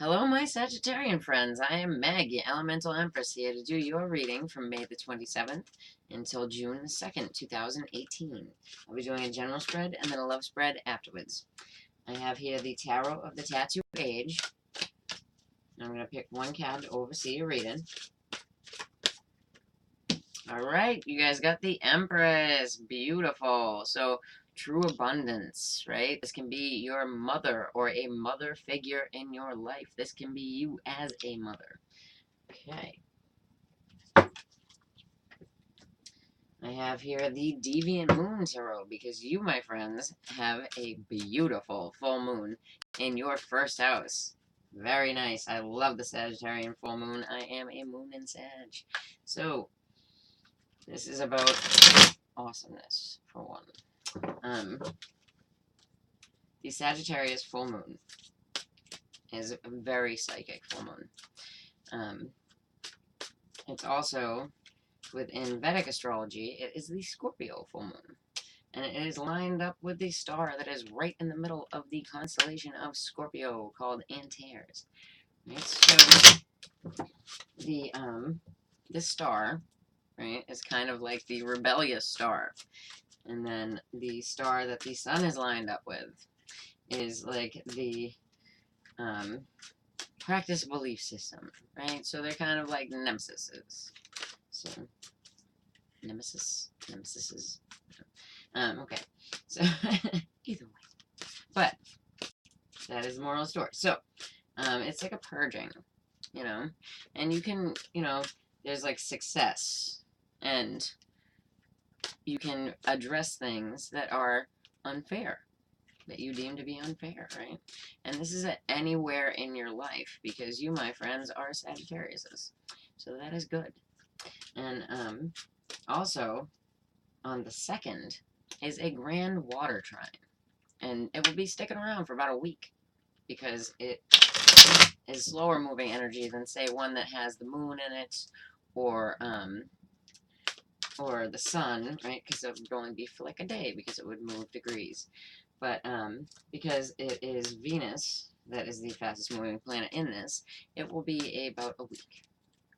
Hello, my Sagittarian friends. I am Meg, your Elemental Empress, here to do your reading from May the 27th until June the 2nd, 2018. I'll be doing a general spread and then a love spread afterwards. I have here the Tarot of the Tattoo Age. I'm going to pick one card to oversee your reading. Alright, you guys got the Empress. Beautiful. So, true abundance, right? This can be your mother or a mother figure in your life. This can be you as a mother. Okay. I have here the Deviant Moon Tarot because you, my friends, have a beautiful full moon in your first house. Very nice. I love the Sagittarian full moon. I am a moon in Sag. So, this is about awesomeness, for one. The Sagittarius full moon is a very psychic full moon. It's also, within Vedic astrology, it is the Scorpio full moon. And it is lined up with the star that is right in the middle of the constellation of Scorpio, called Antares. Right, so this star, right, is kind of like the rebellious star. And then the star that the sun is lined up with is like the practice belief system, right? So they're kind of like nemesises. So, nemesis. Okay. So, either way. But, that is the moral of the story. So, it's like a purging, you know? And you can, there's like success. And you can address things that are unfair, that you deem to be unfair, right? And this is anywhere in your life, because you, my friends, are Sagittariuses. So that is good. And also, on the 2nd, is a grand water trine. And it will be sticking around for about a week, because it is slower moving energy than, say, one that has the moon in it, or the sun, right? Because it would only be for like a day, because it would move degrees. But because it is Venus that is the fastest moving planet in this, it will be about a week.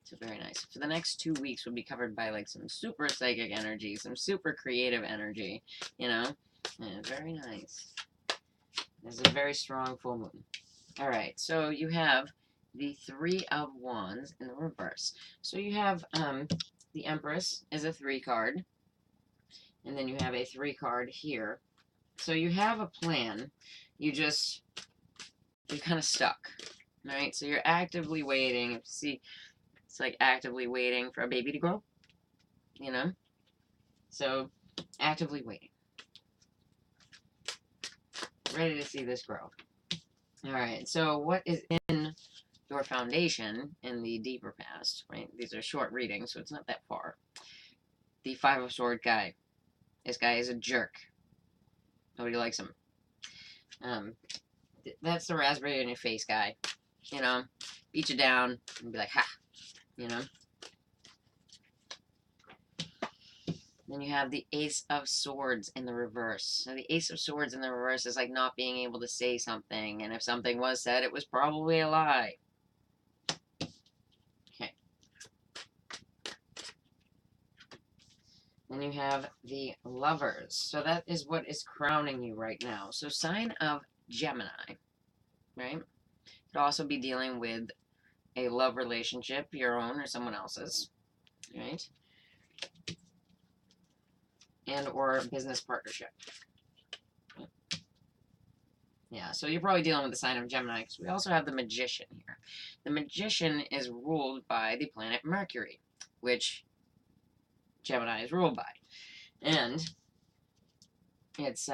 So very nice. For the next 2 weeks, we'll be covered by like some super psychic energy, some super creative energy, Yeah, very nice. This is a very strong full moon. All right, so you have the Three of Wands in the reverse. So you have the Empress is a 3 card, and then you have a 3 card here. So you have a plan. You're kind of stuck, right? So you're actively waiting. See, it's like actively waiting for a baby to grow, So, actively waiting. Ready to see this grow. Alright, so what is in your foundation in the deeper past, right? These are short readings, so it's not that far. The Five of Swords guy. This guy is a jerk. Nobody likes him. That's the raspberry in your face guy. Beat you down and be like, ha, Then you have the Ace of Swords in the reverse. So the Ace of Swords in the reverse is like not being able to say something, and if something was said, it was probably a lie. Okay. Then you have the Lovers. So that is what is crowning you right now. So sign of Gemini, right? Could also be dealing with a love relationship, your own or someone else's, right? And or business partnership. Yeah, so you're probably dealing with the sign of Gemini, because we also have the Magician here. The Magician is ruled by the planet Mercury, which Gemini is ruled by. And it's,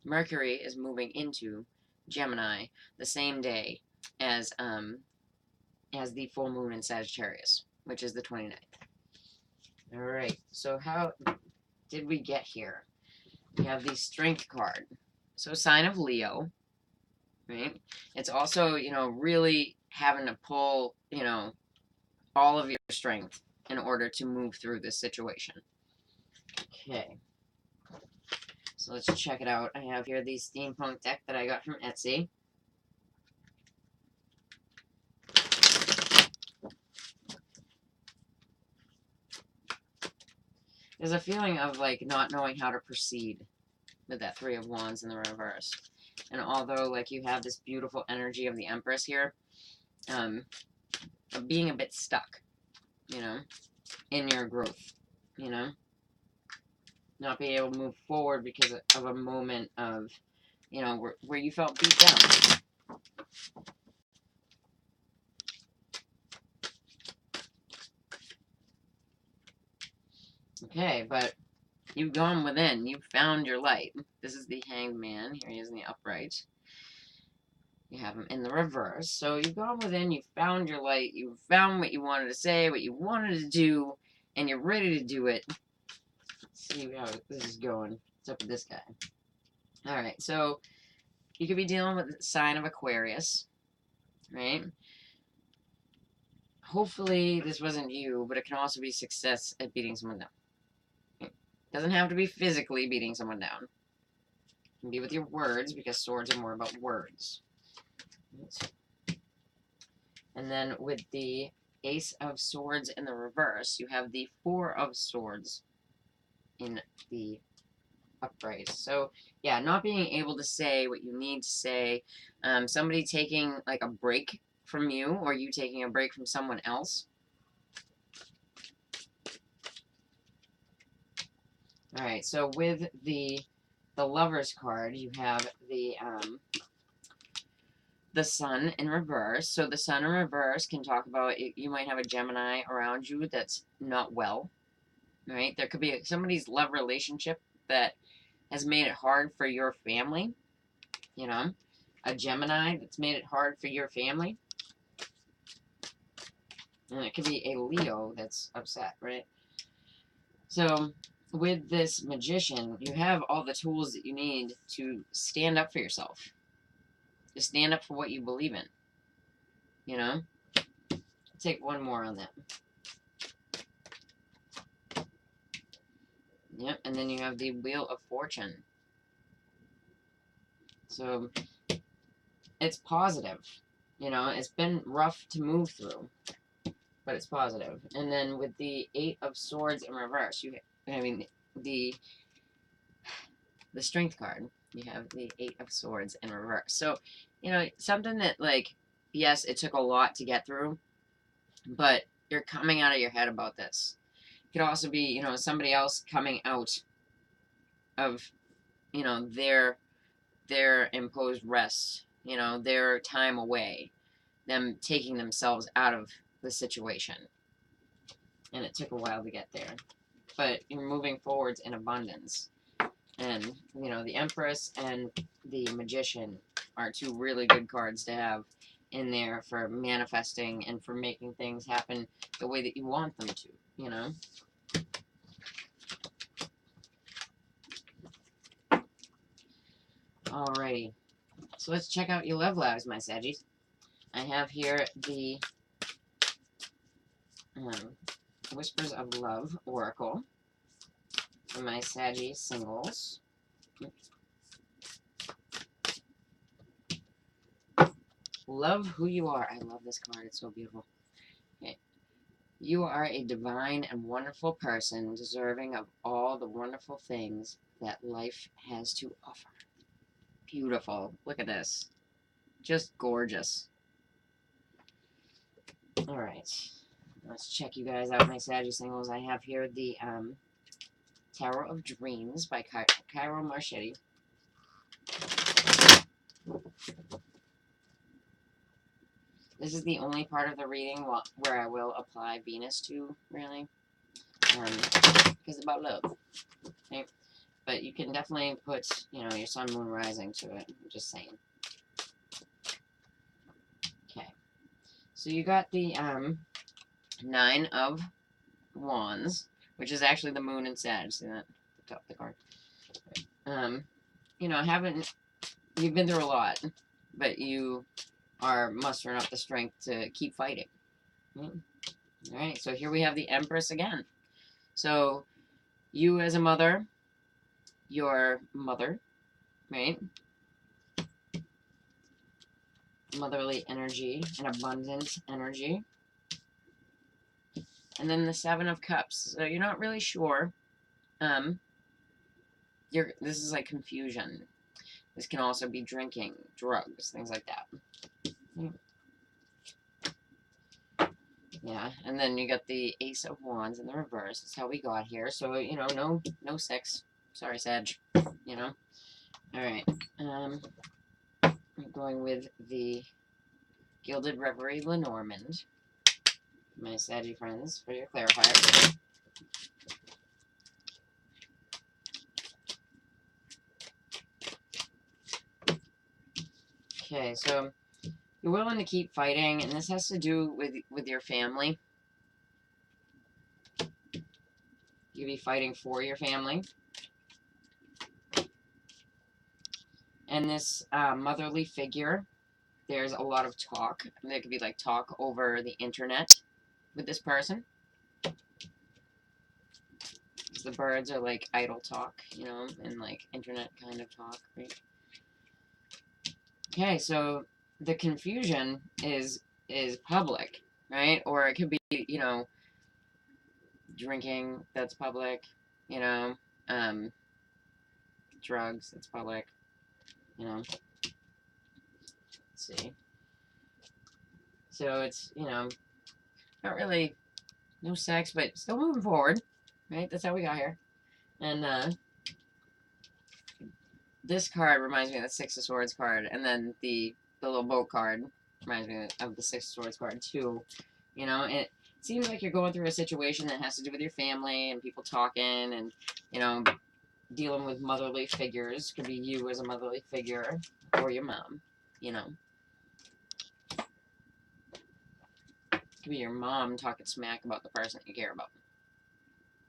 Mercury is moving into Gemini the same day as the full moon in Sagittarius, which is the 29th. Alright, so how did we get here? We have the Strength card. So sign of Leo, right? It's also, really having to pull, all of your strength in order to move through this situation. Okay. So let's check it out. I have here the steampunk deck that I got from Etsy. There's a feeling of, like, not knowing how to proceed with that Three of Wands in the reverse. And although, like, you have this beautiful energy of the Empress here, of being a bit stuck, you know, in your growth, you know, not being able to move forward because of a moment of, you know, where you felt beat down. Okay, but you've gone within. You've found your light. This is the Hanged Man. Here he is in the upright. You have him in the reverse. So you've gone within. You've found your light. You've found what you wanted to say, what you wanted to do, and you're ready to do it. Let's see how this is going. What's up with this guy? All right, so you could be dealing with the sign of Aquarius, right? Hopefully this wasn't you, but it can also be success at beating someone down. It doesn't have to be physically beating someone down. It can be with your words, because swords are more about words. And then with the Ace of Swords in the reverse, you have the Four of Swords in the upright. So, yeah, not being able to say what you need to say. Somebody taking, like, a break from you, or you taking a break from someone else. Alright, so with the Lover's card, you have the Sun in reverse. So the Sun in reverse can talk about, you might have a Gemini around you that's not well, right? There could be somebody's love relationship that has made it hard for your family, you know? A Gemini that's made it hard for your family. And it could be a Leo that's upset, right? So with this Magician, you have all the tools that you need to stand up for yourself. To stand up for what you believe in. You know? Take one more on that. Yep, and then you have the Wheel of Fortune. So it's positive. You know, it's been rough to move through, but it's positive. And then with the Eight of Swords in reverse, the Strength card, you have the Eight of Swords in reverse. So, you know, something that, like, yes, it took a lot to get through, but you're coming out of your head about this. It could also be, you know, somebody else coming out of, you know, their imposed rest, you know, their time away, them taking themselves out of the situation. And it took a while to get there. But you're moving forwards in abundance. And, you know, the Empress and the Magician are two really good cards to have in there for manifesting and for making things happen the way that you want them to, you know? Alrighty. So let's check out your love lives, my Saggies. I have here the Whispers of Love Oracle for my Saggy singles. Love who you are. I love this card. It's so beautiful. Okay. You are a divine and wonderful person, deserving of all the wonderful things that life has to offer. Beautiful. Look at this. Just gorgeous. Alright. Let's check you guys out, my Saggy singles. I have here the Tarot of Dreams by Cairo Marchetti. This is the only part of the reading where I will apply Venus to, really. Because it's about love. Okay? But you can definitely put, you know, your sun, moon, rising to it. I'm just saying. Okay. So you got the Nine of Wands, which is actually the moon and Sag. See that? The top of the card. You know, you've been through a lot, but you are mustering up the strength to keep fighting. Alright, so here we have the Empress again. So, you as a mother, your mother, right? Motherly energy, an abundant energy. And then the Seven of Cups. So you're not really sure this is like confusion. This can also be drinking, drugs, things like that. Yeah, and then you got the Ace of Wands in the reverse. That's how we got here. So, you know, no sex. Sorry, Sag. You know? Alright. I'm going with the Gilded Reverie Lenormand. My Saggy friends, for your clarifier. Okay, so you're willing to keep fighting, and this has to do with your family. You'll be fighting for your family. And this motherly figure, there's a lot of talk. There could be like talk over the internet with this person. The birds are like idle talk, you know, and like internet kind of talk, right? Okay, so the confusion is public, right? Or it could be, you know, drinking, that's public, you know, drugs, that's public, you know. Let's see. So it's, you know, not really no sex, but still moving forward, right? That's how we got here. And this card reminds me of the Six of Swords card, and then the little boat card reminds me of the Six of Swords card too. You know, it seems like you're going through a situation that has to do with your family and people talking and, you know, dealing with motherly figures. Could be you as a motherly figure or your mom, you know. Could be your mom talking smack about the person that you care about.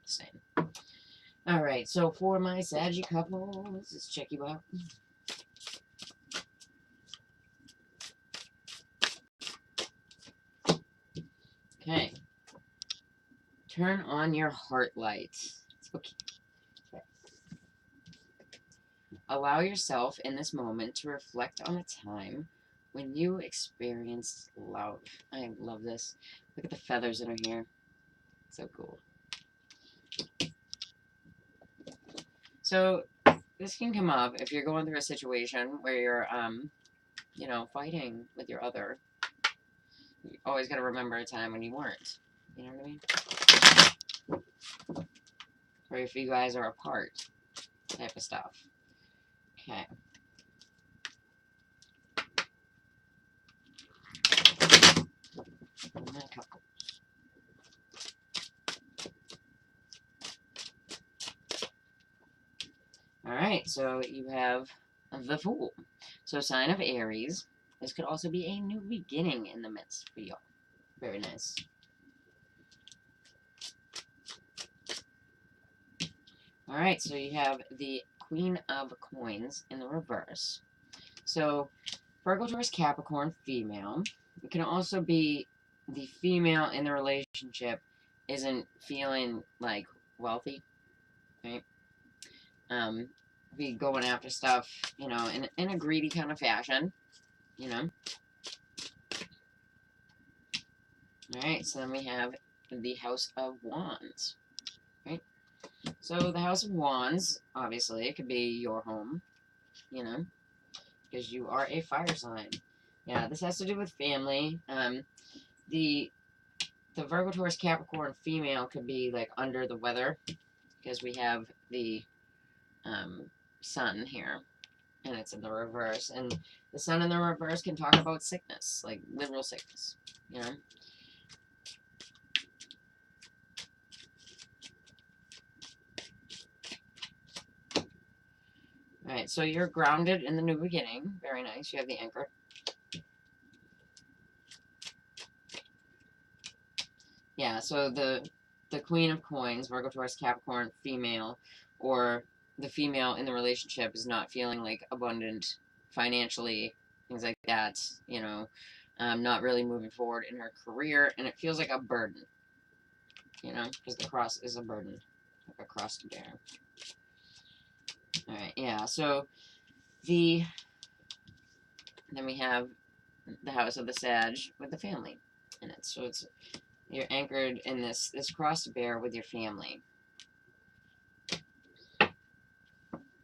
Same. Alright, so for my Saggy couples, let's check you out. Okay. Turn on your heart light. Okay. Allow yourself in this moment to reflect on a time when you experienced love. I love this. Look at the feathers in her hair. So cool. So this can come up if you're going through a situation where you're, you know, fighting with your other. You always got to remember a time when you weren't. You know what I mean? Or if you guys are apart, type of stuff. Okay. Alright, so you have the Fool. So sign of Aries. This could also be a new beginning in the midst for y'all. Very nice. Alright, so you have the Queen of Coins in the reverse. So Virgo, Taurus, Capricorn, female. It can also be the female in the relationship isn't feeling like wealthy, right? Be going after stuff, you know, in a greedy kind of fashion, you know. Alright, so then we have the House of Wands, right? So the House of Wands, obviously, it could be your home, you know, because you are a fire sign. Yeah, this has to do with family. The Virgo, Taurus, Capricorn female could be like under the weather because we have the sun here, and it's in the reverse. And the sun in the reverse can talk about sickness, like literal sickness, you know. Alright, so you're grounded in the new beginning. Very nice. You have the anchor. Yeah, so the Queen of Coins, Virgo, Taurus, Capricorn, female, or the female in the relationship is not feeling like abundant financially, things like that, you know, not really moving forward in her career, and it feels like a burden, you know, because the cross is a burden, like a cross to bear. Alright, yeah, so then we have the House of the Sag with the family in it, so you're anchored in this cross to bear with your family.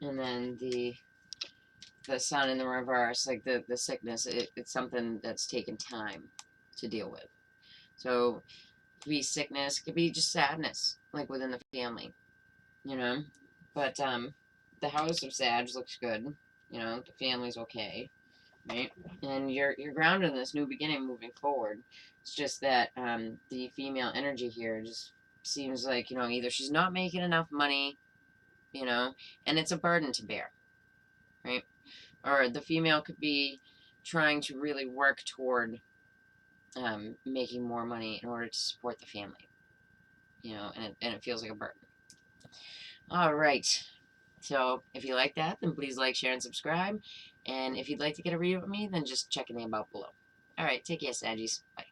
And then the sun in the reverse, like the sickness, it's something that's taken time to deal with. So it could be sickness, it could be just sadness, like within the family, you know. But the house of Sag looks good, you know. The family's okay, right? And you're grounded in this new beginning moving forward. It's just that the female energy here just seems like, you know, either she's not making enough money, you know, and it's a burden to bear, right? Or the female could be trying to really work toward making more money in order to support the family, you know, and it feels like a burden. All right. So if you like that, then please like, share, and subscribe. And if you'd like to get a read with me, then just check the name out below. All right. Take care, Saggies. Bye.